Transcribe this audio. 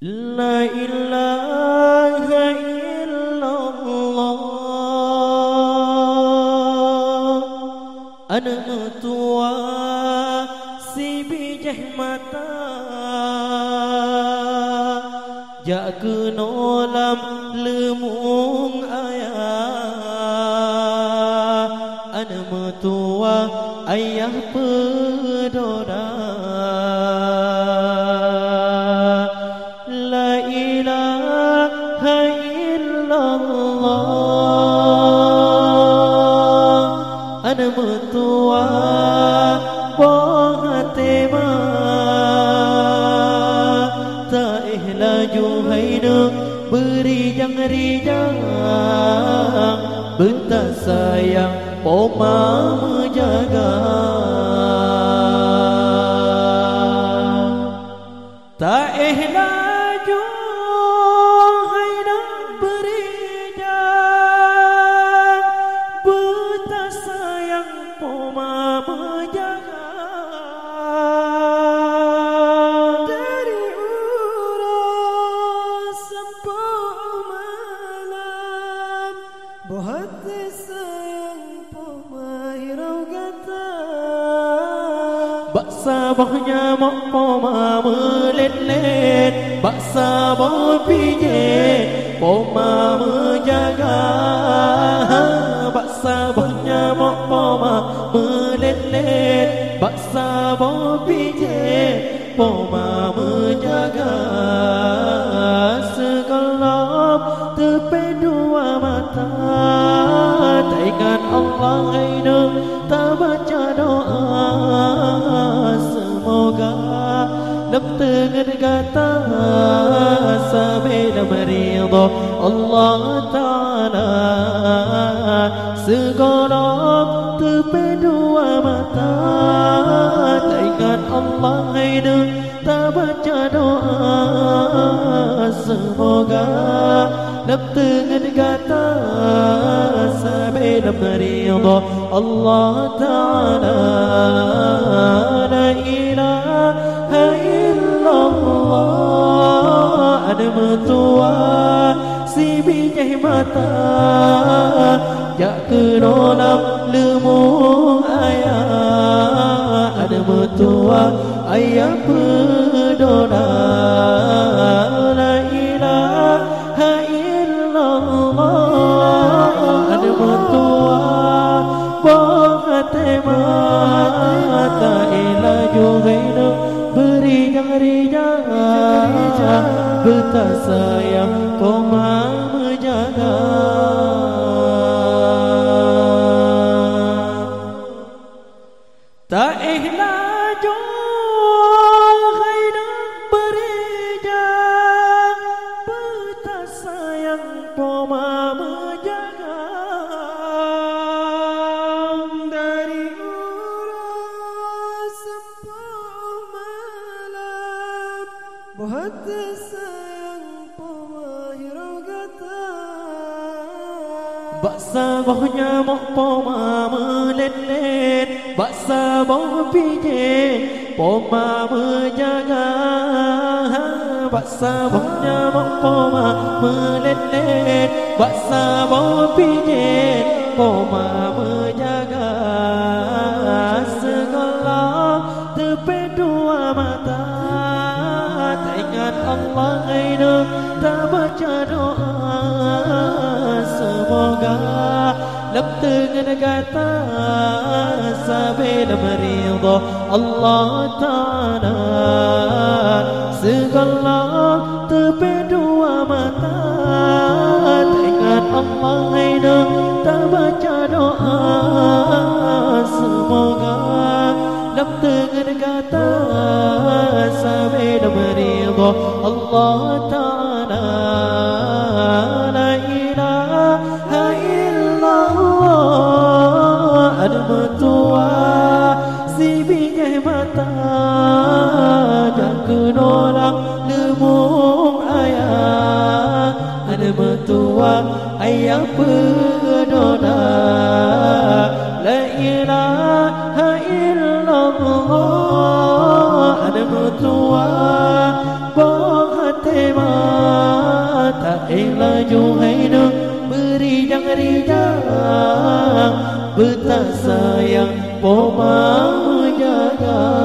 La ilaha illallah. Ana tua si bijah mata jak kenolam lemung ayah. Ana metua ayah pedora. La ilaha illallah. Ana metua boh tema tak laju haina beri jang-rijang bentak sayang poma menjaga. Tak laju haina beri jang bentak sayang poma menjaga. Dari uras sampai malam bohati sayang poma hirau gata. Baksa bahnya mak poma melet-let, baksa bah pijit poma menjaga. Baksa bahnya mak poma melet-let, baksa bah pijit poma menjaga. Segelap tepi dua mata tak ingat Allah haina tak baca doa. Semoga dalam tengah kata sampai dalam ridha Allah Ta'ala. Segelap tepi dua mata tak ingat Allah haina tak baca doa. Semoga dalam tengah kata sampai dalam ridha Allah Ta'ala. La ilaha illallah. Ada metua si bijah mata jak kenolam lemung ayah. Ada metua ayah pedora. La ilaha illallah. Ada metua tema tak laju haina beri jang-rijang bentak sayang kau menjaga. Tak laju haina beri jang bentak sayang kau menjaga. Bohati sayang poma hirau gata. Baksa bohnya mak poma melet-let, baksa boh pijit poma menjaga. Baksa bohnya mak poma melet-let, baksa boh pijit poma menjaga. Segelap tepi dua mata tak ingat Allah haina tak baca doa. Semoga dalam tengah kata sampai dalam ridha Allah Ta'ala. Segelap tepi dua mata tak ingat Allah haina tak baca doa. Semoga dalam tengah kata sampai dalam ridha Allah Ta'ala. La ilaha illallah. Ada metua si bijah mata jak kenolam lemung ayah. Ada metua ayah pedora. La ilaha illallah. Ada metua boh hati Ela Juhaina beri jangan rida betak sayang poma menjaga